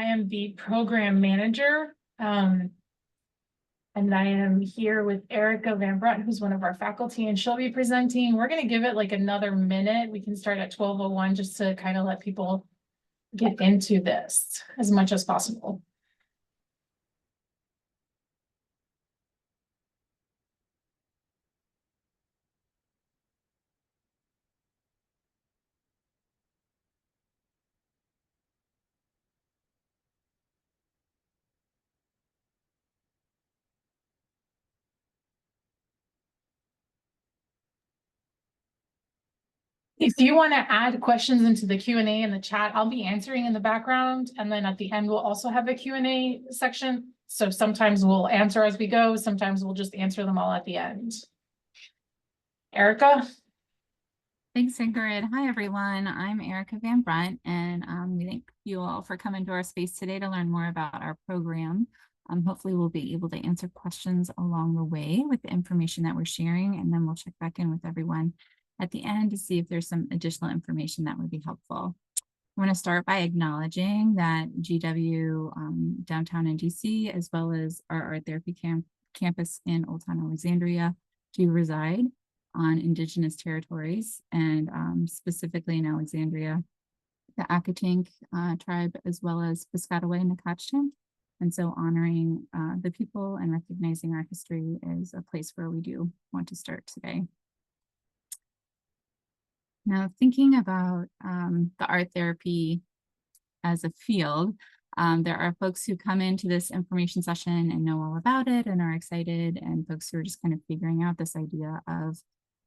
am the program manager. And I am here with Erica Van Brunt, who's one of our faculty, and she'll be presenting. We're going to give it like another minute. We can start at 12:01 just to kind of let people get into this as much as possible. If you want to add questions into the Q&A in the chat, I'll be answering in the background. And then at the end, we'll also have a Q&A section. So sometimes we'll answer as we go. Sometimes we'll just answer them all at the end. Erica? Thanks, Ingrid. Hi, everyone. I'm Erica Van Brunt, and we thank you all for coming to our space today to learn more about our program. Hopefully, we'll be able to answer questions along the way with the information that we're sharing, and then we'll check back in with everyone at the end to see if there's some additional information that would be helpful. I want to start by acknowledging that GW downtown in DC, as well as our art therapy campus in Old Town Alexandria, do reside on Indigenous territories, and specifically in Alexandria, the Accotink tribe, as well as Piscataway and Nacotchtan. And so honoring the people and recognizing our history is a place where we do want to start today. Now, thinking about the art therapy as a field, there are folks who come into this information session and know all about it and are excited, and folks who are just kind of figuring out this idea of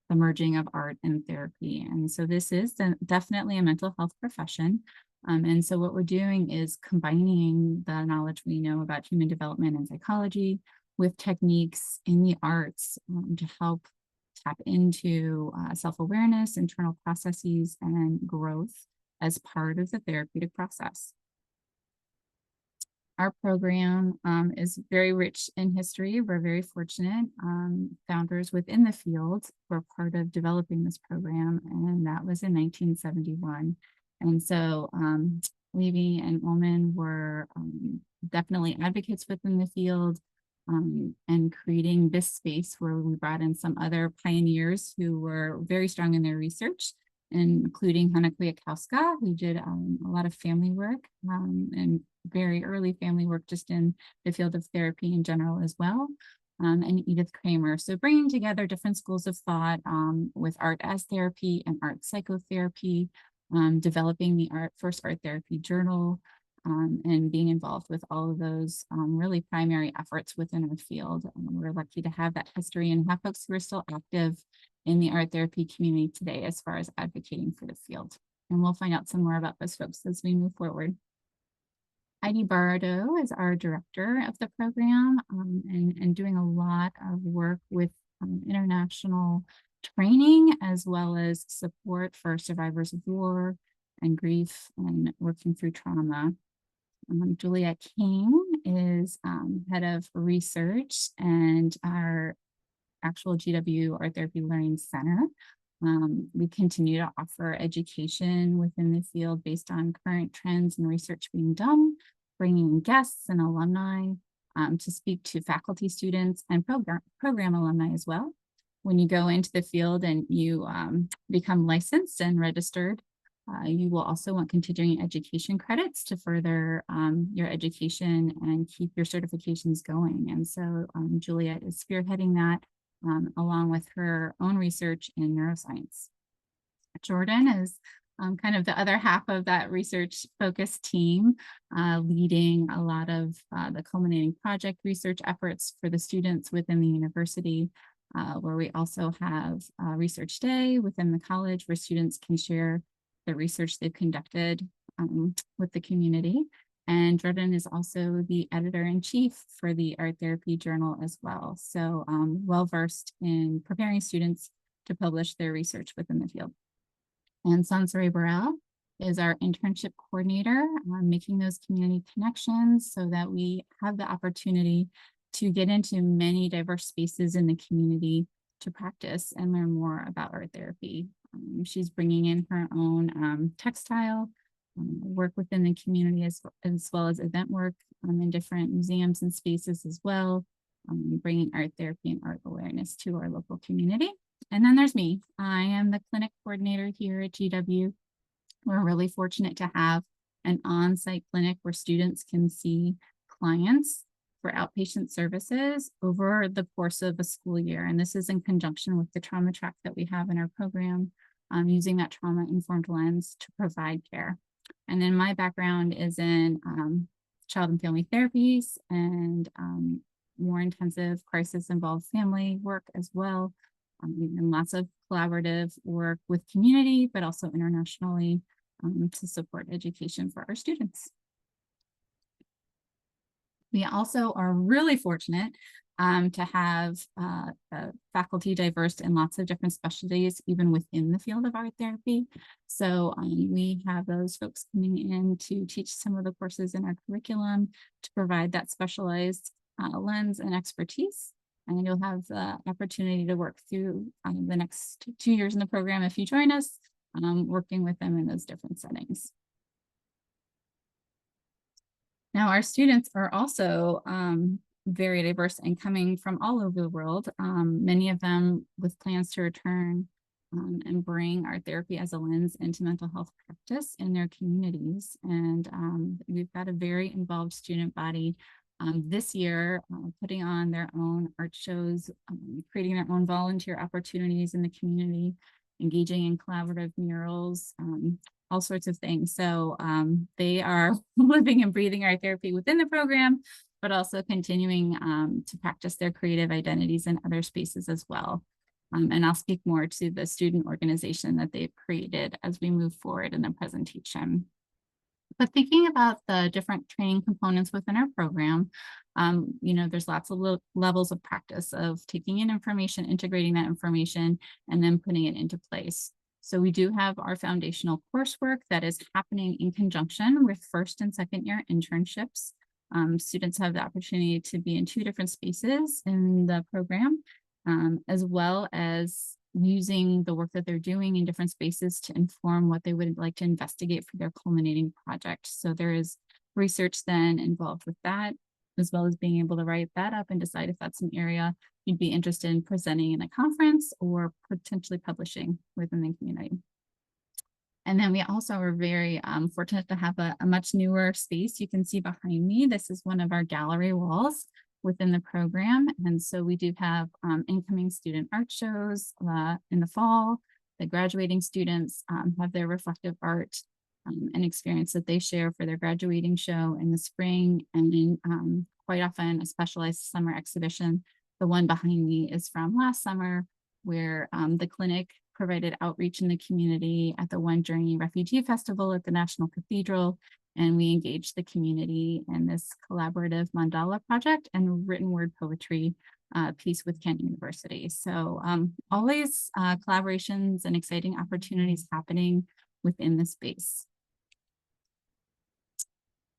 the merging of art and therapy. And so this is definitely a mental health profession. And so what we're doing is combining the knowledge we know about human development and psychology with techniques in the arts to help tap into self-awareness, internal processes, and growth as part of the therapeutic process. Our program is very rich in history. We're very fortunate. Founders within the field were part of developing this program, and that was in 1971. And so Levy and Ullman were definitely advocates within the field, and creating this space where we brought in some other pioneers who were very strong in their research, including Hanna Kwiatkowska, who did a lot of family work and very early family work just in the field of therapy in general as well, and Edith Kramer. So bringing together different schools of thought with art as therapy and art psychotherapy, developing the first art therapy journal, and being involved with all of those really primary efforts within our field. We're lucky to have that history and have folks who are still active in the art therapy community today as far as advocating for the field. And we'll find out some more about those folks as we move forward. Heidi Bardo is our director of the program, and doing a lot of work with international training as well as support for survivors of war and grief and working through trauma. Juliet King is head of research and our actual GW Art Therapy Learning Center. We continue to offer education within the field based on current trends and research being done, bringing in guests and alumni to speak to faculty, students, and program alumni as well. When you go into the field and you become licensed and registered, you will also want continuing education credits to further your education and keep your certifications going. And so Juliet is spearheading that along with her own research in neuroscience. Jordan is kind of the other half of that research focused team, leading a lot of the culminating project research efforts for the students within the university, where we also have a research day within the college where students can share the research they've conducted with the community. And Jordan is also the editor-in-chief for the Art Therapy Journal as well. So well-versed in preparing students to publish their research within the field. And Sansari Burrell is our internship coordinator, making those community connections so that we have the opportunity to get into many diverse spaces in the community to practice and learn more about art therapy. She's bringing in her own textile work within the community as well as event work in different museums and spaces as well, bringing art therapy and art awareness to our local community. And then there's me. I am the clinic coordinator here at GW. We're really fortunate to have an on-site clinic where students can see clients for outpatient services over the course of a school year. And this is in conjunction with the trauma track that we have in our program, using that trauma-informed lens to provide care. And then my background is in child and family therapies and more intensive crisis-involved family work as well, and lots of collaborative work with community, but also internationally to support education for our students. We also are really fortunate to have faculty diverse in lots of different specialties, even within the field of art therapy. So we have those folks coming in to teach some of the courses in our curriculum to provide that specialized lens and expertise. And you'll have the opportunity to work through the next 2 years in the program if you join us, working with them in those different settings. Now, our students are also very diverse and coming from all over the world, many of them with plans to return and bring art therapy as a lens into mental health practice in their communities. And we've got a very involved student body this year, putting on their own art shows, creating their own volunteer opportunities in the community, engaging in collaborative murals, all sorts of things. So they are living and breathing art therapy within the program, but also continuing to practice their creative identities in other spaces as well. And I'll speak more to the student organization that they've created as we move forward in the presentation. But thinking about the different training components within our program, you know, there's lots of levels of practice of taking in information, integrating that information, and then putting it into place. So we do have our foundational coursework that is happening in conjunction with first and second year internships. Students have the opportunity to be in 2 different spaces in the program, as well as using the work that they're doing in different spaces to inform what they would like to investigate for their culminating project. So there is research then involved with that, as well as being able to write that up and decide if that's an area you'd be interested in presenting in a conference or potentially publishing within the community. And then we also are very fortunate to have a much newer space. You can see behind me, this is one of our gallery walls within the program. And so we do have incoming student art shows in the fall. The graduating students have their reflective art and experience that they share for their graduating show in the spring, and then quite often a specialized summer exhibition. The one behind me is from last summer, where the clinic provided outreach in the community at the One Journey Refugee Festival at the National Cathedral. And we engaged the community in this collaborative mandala project and written word poetry piece with Kent University. So always collaborations and exciting opportunities happening within the space.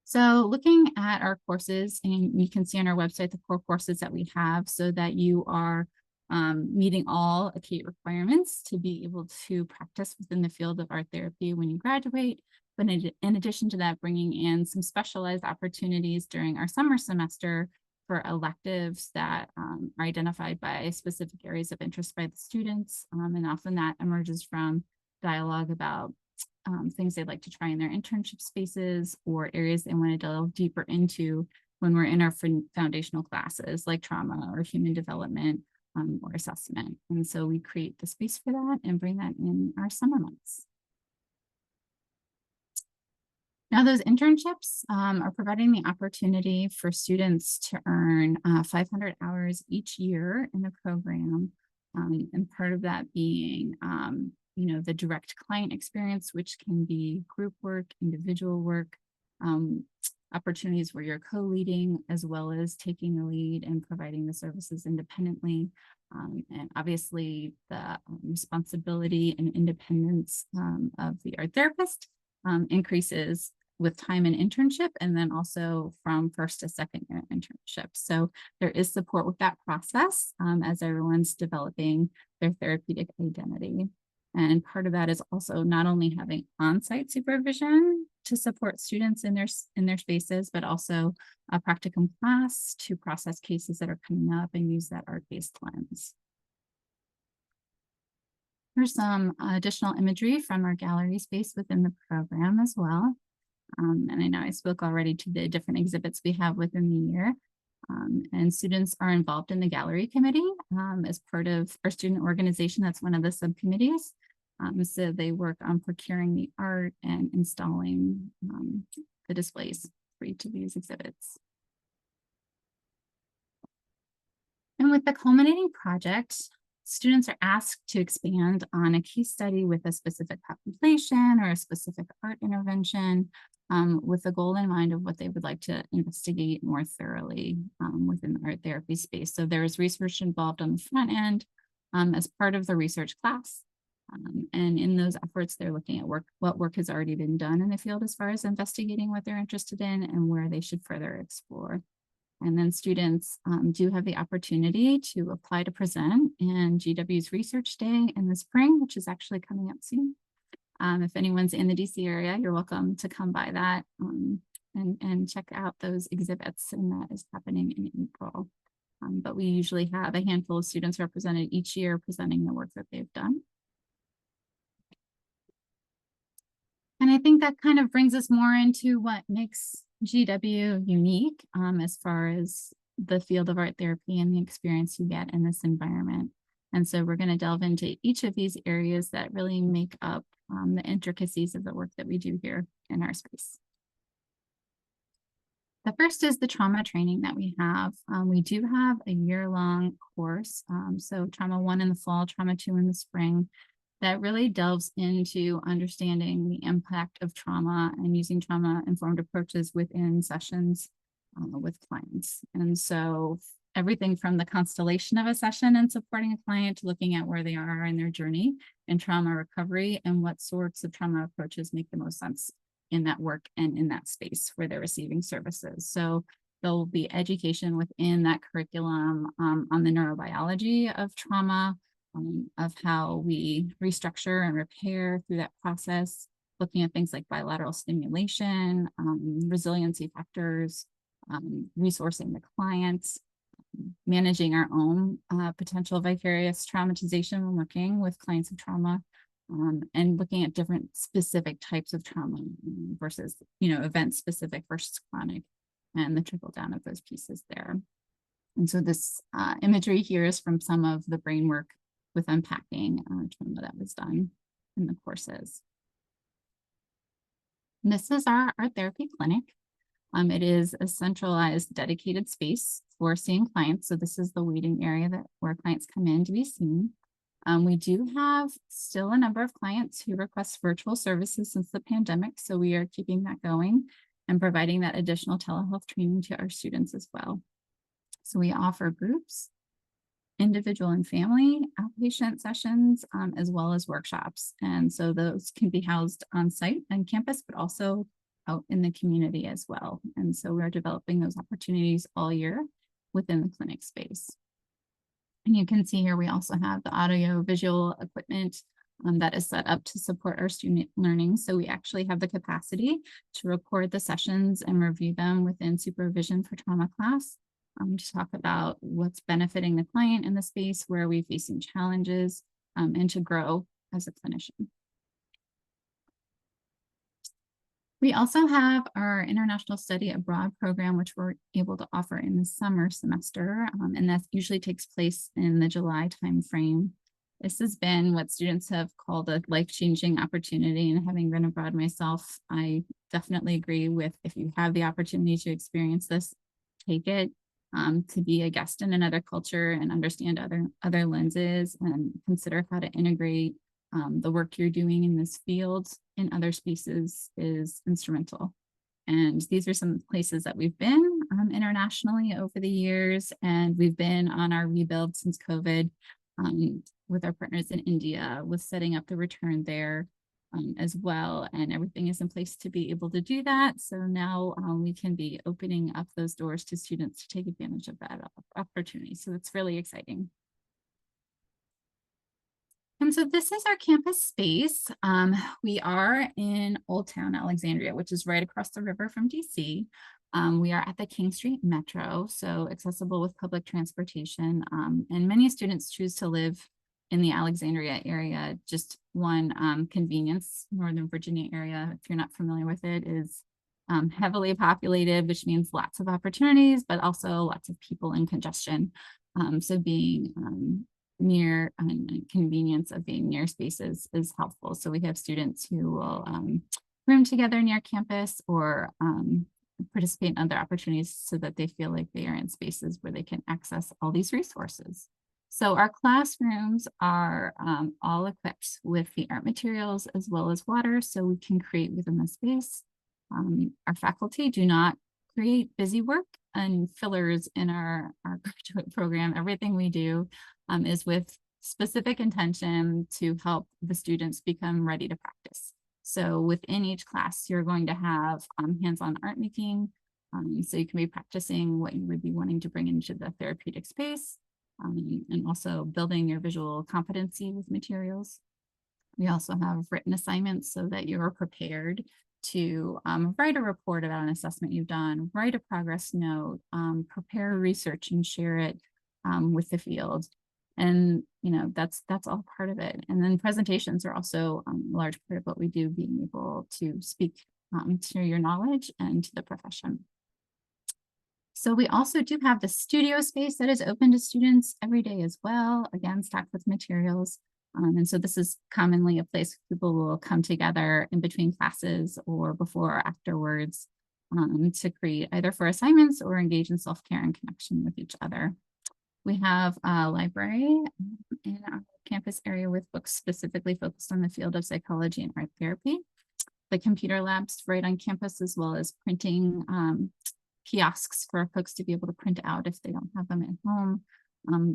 So looking at our courses, and you can see on our website the core courses that we have so that you are meeting all ACATE requirements to be able to practice within the field of art therapy when you graduate. But in addition to that, bringing in some specialized opportunities during our summer semester for electives that are identified by specific areas of interest by the students. And often that emerges from dialogue about things they'd like to try in their internship spaces or areas they want to delve deeper into when we're in our foundational classes like trauma or human development or assessment. And so we create the space for that and bring that in our summer months. Now, those internships are providing the opportunity for students to earn 500 hours each year in the program. And part of that being, you know, the direct client experience, which can be group work, individual work, opportunities where you're co-leading, as well as taking the lead and providing the services independently. And obviously the responsibility and independence of the art therapist increases with time in internship, and then also from first to second year internship. So there is support with that process as everyone's developing their therapeutic identity. And part of that is also not only having on-site supervision to support students in their spaces, but also a practicum class to process cases that are coming up and use that art-based lens. Here's some additional imagery from our gallery space within the program as well. And I know I spoke already to the different exhibits we have within the year. And students are involved in the gallery committee as part of our student organization. That's one of the subcommittees. So they work on procuring the art and installing the displays for each of these exhibits. And with the culminating project, students are asked to expand on a case study with a specific population or a specific art intervention with the goal in mind of what they would like to investigate more thoroughly within the art therapy space. So there is research involved on the front end as part of the research class. And in those efforts, they're looking at what work has already been done in the field as far as investigating what they're interested in and where they should further explore. And then students do have the opportunity to apply to present in GW's Research Day in the spring, which is actually coming up soon. If anyone's in the DC area, you're welcome to come by that and check out those exhibits, and that is happening in April. But we usually have a handful of students represented each year presenting the work that they've done. And I think that kind of brings us more into what makes GW unique as far as the field of art therapy and the experience you get in this environment. And so we're going to delve into each of these areas that really make up the intricacies of the work that we do here in our space. The first is the trauma training that we have. We do have a year-long course. So Trauma 1 in the fall, Trauma 2 in the spring, that really delves into understanding the impact of trauma and using trauma-informed approaches within sessions with clients. And so everything from the constellation of a session and supporting a client to looking at where they are in their journey in trauma recovery and what sorts of trauma approaches make the most sense in that work and in that space where they're receiving services. So there'll be education within that curriculum on the neurobiology of trauma, of how we restructure and repair through that process, looking at things like bilateral stimulation, resiliency factors, resourcing the clients, managing our own potential vicarious traumatization when working with clients of trauma, and looking at different specific types of trauma versus, event specific versus chronic, and the trickle down of those pieces there. And so this imagery here is from some of the brain work with unpacking trauma that was done in the courses. And this is our art therapy clinic. It is a centralized, dedicated space for seeing clients. So this is the waiting area where clients come in to be seen. We do have still a number of clients who request virtual services since the pandemic. So we are keeping that going and providing that additional telehealth training to our students as well. So we offer groups, individual and family outpatient sessions, as well as workshops. And so those can be housed on site on campus, but also out in the community as well. And so we're developing those opportunities all year within the clinic space. And you can see here, we also have the audio visual equipment that is set up to support our student learning. So we actually have the capacity to record the sessions and review them within supervision for trauma class. To talk about what's benefiting the client in the space, where we're facing challenges, and to grow as a clinician. We also have our international study abroad program, which we're able to offer in the summer semester, and that usually takes place in the July timeframe. This has been what students have called a life-changing opportunity, and having been abroad myself, I definitely agree with, if you have the opportunity to experience this, take it. To be a guest in another culture and understand other lenses and consider how to integrate the work you're doing in this field in other spaces is instrumental. And these are some places that we've been internationally over the years, and we've been on our rebuild since COVID with our partners in India, with setting up the return there as well, and everything is in place to be able to do that. So now we can be opening up those doors to students to take advantage of that opportunity. So it's really exciting. And so this is our campus space. We are in Old Town Alexandria, which is right across the river from DC. We are at the King Street Metro, so accessible with public transportation. And many students choose to live in the Alexandria area. Just one convenience, Northern Virginia area, if you're not familiar with it, is heavily populated, which means lots of opportunities, but also lots of people and congestion. So being near and convenience of being near spaces is helpful. So we have students who will room together near campus or participate in other opportunities so that they feel like they are in spaces where they can access all these resources. So our classrooms are all equipped with the art materials as well as water, so we can create within the space. Our faculty do not create busy work and fillers in our graduate program. Everything we do is with specific intention to help the students become ready to practice. So within each class, you're going to have hands-on art making. So you can be practicing what you would be wanting to bring into the therapeutic space, and also building your visual competency with materials. We also have written assignments so that you're prepared to write a report about an assessment you've done, write a progress note, prepare research and share it with the field. And, that's all part of it. And then presentations are also a large part of what we do, being able to speak to your knowledge and to the profession. So we also do have the studio space that is open to students every day as well, again, stacked with materials. And so this is commonly a place people will come together in between classes or before or afterwards to create either for assignments or engage in self-care and connection with each other. We have a library in our campus area with books specifically focused on the field of psychology and art therapy. The computer labs right on campus, as well as printing kiosks for folks to be able to print out if they don't have them at home.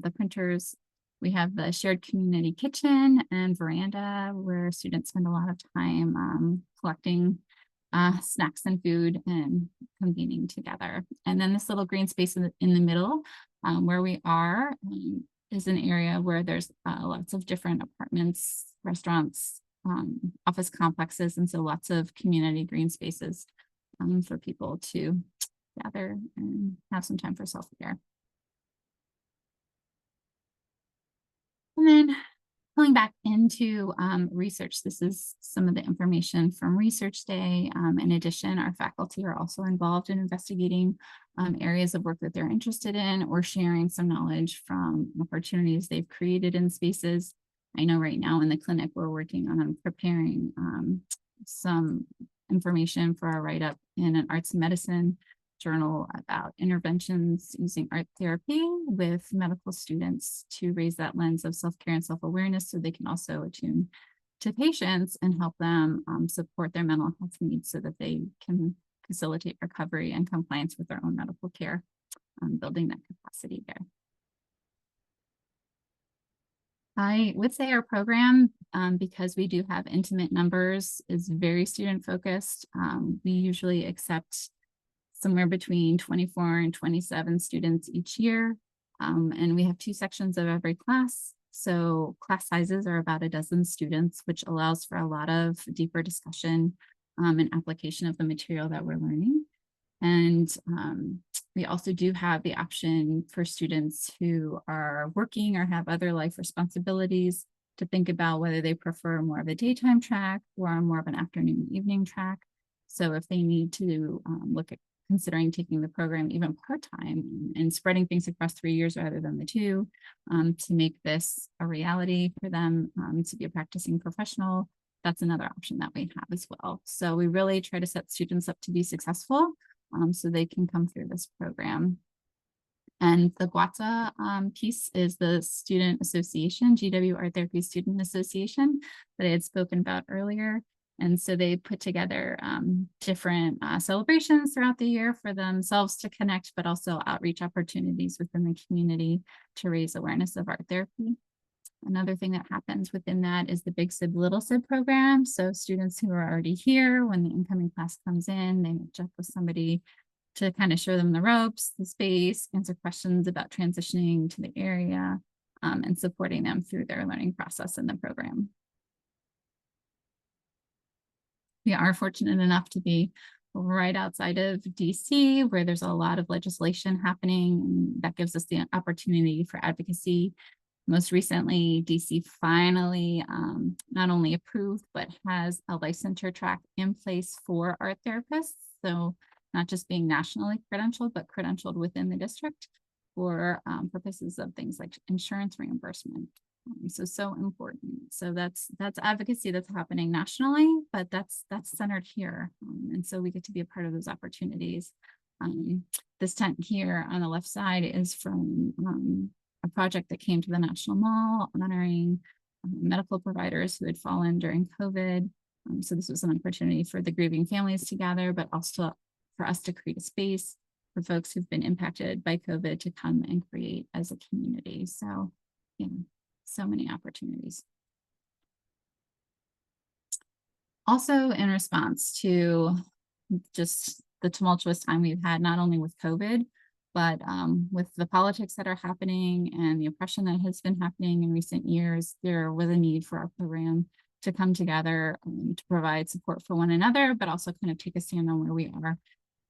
The printers, we have the shared community kitchen and veranda where students spend a lot of time collecting snacks and food and convening together. And then this little green space in the middle where we are is an area where there's lots of different apartments, restaurants, office complexes, and so lots of community green spaces for people to gather and have some time for self-care. And then pulling back into research, this is some of the information from Research Day. In addition, our faculty are also involved in investigating areas of work that they're interested in or sharing some knowledge from opportunities they've created in spaces. I know right now in the clinic, we're working on preparing some information for a write-up in an arts and medicine journal about interventions using art therapy with medical students to raise that lens of self-care and self-awareness so they can also attune to patients and help them support their mental health needs so that they can facilitate recovery and compliance with their own medical care, building that capacity there. I would say our program, because we do have intimate numbers, is very student focused. We usually accept somewhere between 24 and 27 students each year. And we have 2 sections of every class. So class sizes are about a dozen students, which allows for a lot of deeper discussion and application of the material that we're learning. And we also do have the option for students who are working or have other life responsibilities to think about whether they prefer more of a daytime track or more of an afternoon evening track. So if they need to look at considering taking the program even part-time and spreading things across 3 years rather than the 2 to make this a reality for them to be a practicing professional, that's another option that we have as well. So we really try to set students up to be successful so they can come through this program. And the GWATA piece is the Student Association, GW Art Therapy Student Association that I had spoken about earlier. And so they put together different celebrations throughout the year for themselves to connect, but also outreach opportunities within the community to raise awareness of art therapy. Another thing that happens within that is the Big Sib, Little Sib program. So students who are already here, when the incoming class comes in, they match up with somebody to kind of show them the ropes, the space, answer questions about transitioning to the area. and supporting them through their learning process in the program. We are fortunate enough to be right outside of DC, where there's a lot of legislation happening, and that gives us the opportunity for advocacy. Most recently, DC finally not only approved, but has a licensure track in place for art therapists. So not just being nationally credentialed, but credentialed within the district for purposes of things like insurance reimbursement. So important. So that's advocacy that's happening nationally, but that's centered here. And so we get to be a part of those opportunities. This tent here on the left side is from a project that came to the National Mall honoring medical providers who had fallen during COVID. So this was an opportunity for the grieving families to gather, but also for us to create a space for folks who've been impacted by COVID to come and create as a community. So, yeah, so many opportunities. Also, in response to just the tumultuous time we've had, not only with COVID, but with the politics that are happening and the oppression that has been happening in recent years, there was a need for our program to come together to provide support for one another, but also kind of take a stand on where we are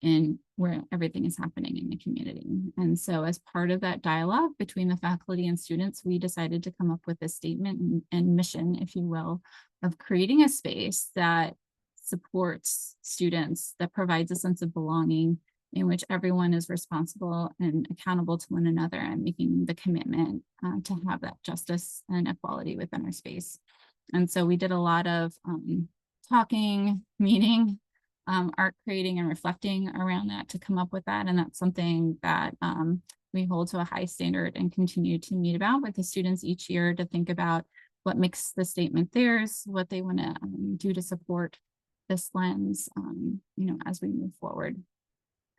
and where everything is happening in the community. And so as part of that dialogue between the faculty and students, we decided to come up with a statement and mission, if you will, of creating a space that supports students, that provides a sense of belonging, in which everyone is responsible and accountable to one another, and making the commitment to have that justice and equality within our space. And so we did a lot of talking, meeting, art creating and reflecting around that to come up with that. And that's something that we hold to a high standard and continue to meet about with the students each year to think about what makes the statement theirs, what they want to do to support this lens, as we move forward.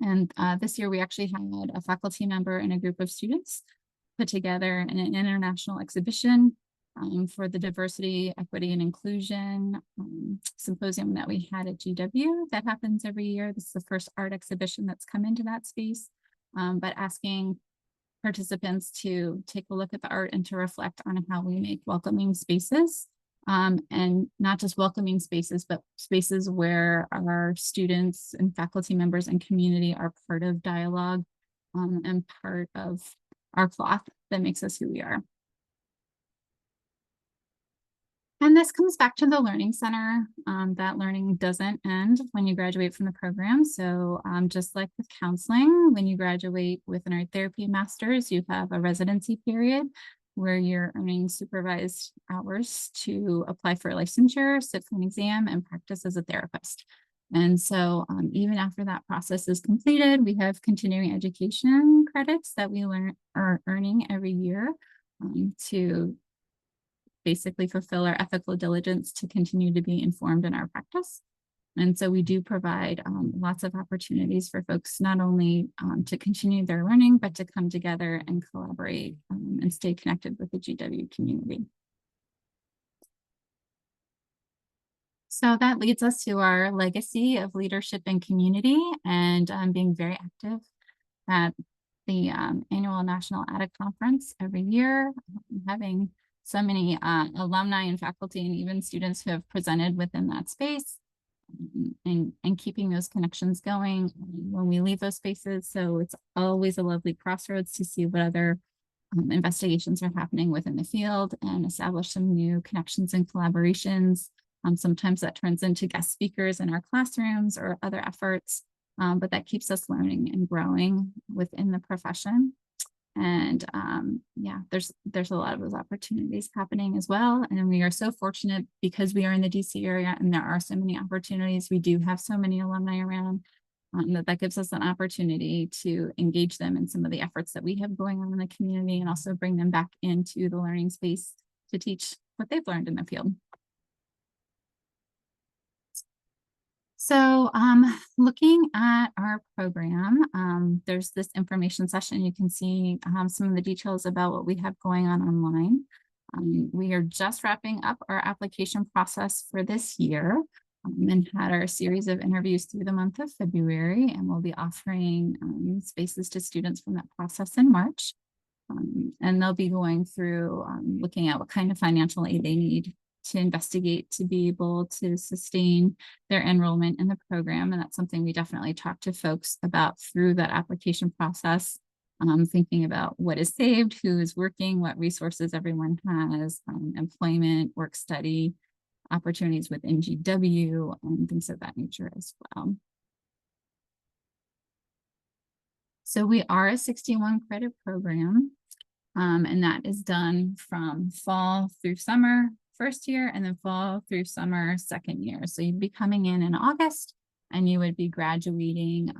And this year we actually had a faculty member and a group of students put together an international exhibition for the diversity, equity, and inclusion symposium that we had at GW that happens every year. This is the first art exhibition that's come into that space, but asking participants to take a look at the art and to reflect on how we make welcoming spaces, and not just welcoming spaces, but spaces where our students and faculty members and community are part of dialogue and part of our cloth that makes us who we are. And this comes back to the Learning Center. That learning doesn't end when you graduate from the program. So just like with counseling, when you graduate with an art therapy master's, you have a residency period where you're earning supervised hours to apply for a licensure, sit for an exam, and practice as a therapist. And so even after that process is completed, we have continuing education credits that we are earning every year to basically fulfill our ethical diligence to continue to be informed in our practice. And so we do provide lots of opportunities for folks not only to continue their learning, but to come together and collaborate and stay connected with the GW community. So that leads us to our legacy of leadership and community, and being very active at the annual National ADDA Conference every year, having so many alumni and faculty and even students who have presented within that space, and keeping those connections going when we leave those spaces. So it's always a lovely crossroads to see what other investigations are happening within the field and establish some new connections and collaborations. Sometimes that turns into guest speakers in our classrooms or other efforts, but that keeps us learning and growing within the profession. And yeah, there's a lot of those opportunities happening as well. And we are so fortunate because we are in the DC area and there are so many opportunities. We do have so many alumni around that gives us an opportunity to engage them in some of the efforts that we have going on in the community, and also bring them back into the learning space to teach what they've learned in the field. So looking at our program, there's this information session. You can see some of the details about what we have going on online. We are just wrapping up our application process for this year, and had our series of interviews through the month of February, and we'll be offering spaces to students from that process in March. And they'll be going through looking at what kind of financial aid they need to investigate to be able to sustain their enrollment in the program. And that's something we definitely talk to folks about through that application process, thinking about what is saved, who is working, what resources everyone has, employment, work study, opportunities with NGW, and things of that nature as well. So we are a 61 credit program, and that is done from fall through summer first year and then fall through summer second year. So you'd be coming in August and you would be graduating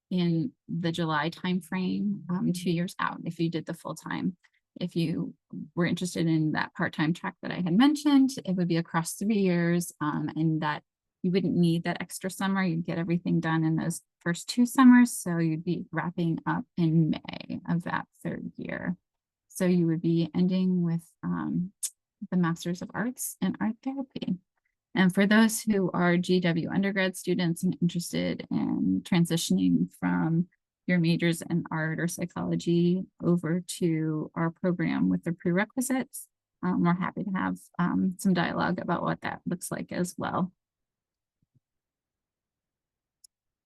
in the July timeframe 2 years out if you did the full time. If you were interested in that part-time track that I had mentioned, it would be across 3 years, and that you wouldn't need that extra summer. You'd get everything done in those first 2 summers. So you'd be wrapping up in May of that 3rd year. So you would be ending with the Masters of Arts in Art Therapy. And for those who are GW undergrad students and interested in transitioning from your majors in art or psychology over to our program with the prerequisites, we're happy to have some dialogue about what that looks like as well.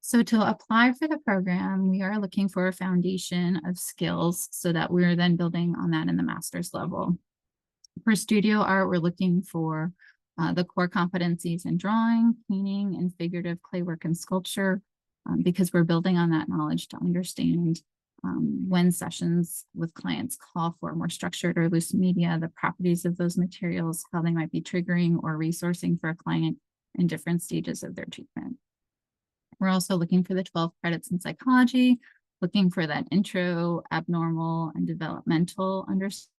So to apply for the program, we are looking for a foundation of skills so that we're then building on that in the master's level. For studio art, we're looking for the core competencies in drawing, painting, and figurative clay work and sculpture, because we're building on that knowledge to understand when sessions with clients call for more structured or loose media, the properties of those materials, how they might be triggering or resourcing for a client in different stages of their treatment. We're also looking for the 12 credits in psychology, looking for that intro, abnormal, and developmental understanding,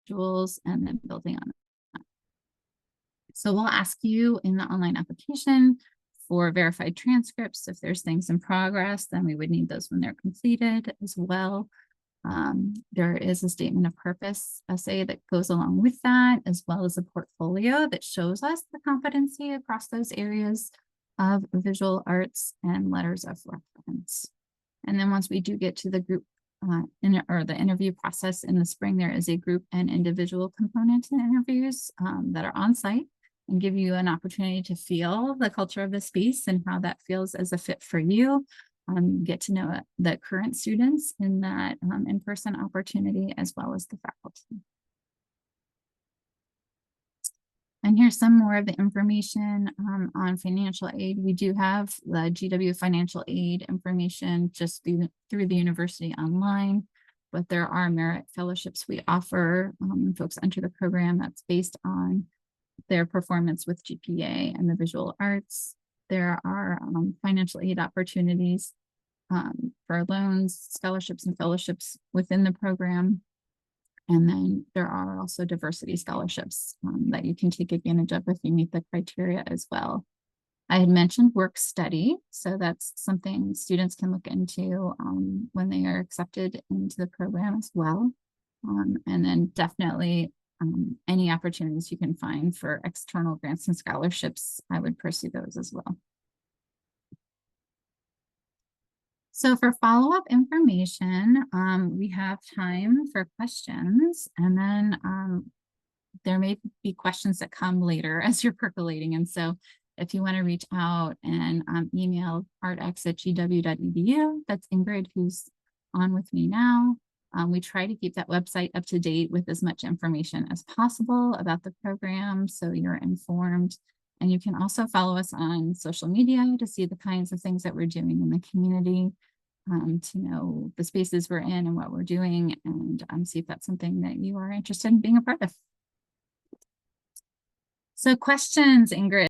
and then building on that. So we'll ask you in the online application for verified transcripts. If there's things in progress, then we would need those when they're completed as well. There is a statement of purpose essay that goes along with that, as well as a portfolio that shows us the competency across those areas of visual arts and letters of reference. And then once we do get to the group the interview process in the spring, there is a group and individual component to interviews that are on site and give you an opportunity to feel the culture of the space and how that feels as a fit for you. Get to know the current students in that in-person opportunity, as well as the faculty. And here's some more of the information on financial aid. We do have the GW financial aid information just through the university online, but there are merit fellowships we offer when folks enter the program that's based on their performance with GPA and the visual arts. There are financial aid opportunities for loans, scholarships, and fellowships within the program. And then there are also diversity scholarships that you can take advantage of if you meet the criteria as well. I had mentioned work study, so that's something students can look into when they are accepted into the program as well. And then definitely any opportunities you can find for external grants and scholarships, I would pursue those as well. So for follow-up information, we have time for questions, and then there may be questions that come later as you're percolating. And so if you want to reach out and email artx@gw.edu, that's Ingrid, who's on with me now. We try to keep that website up to date with as much information as possible about the program, so you're informed. And you can also follow us on social media to see the kinds of things that we're doing in the community, to know the spaces we're in and what we're doing, and see if that's something that you are interested in being a part of. So questions, Ingrid.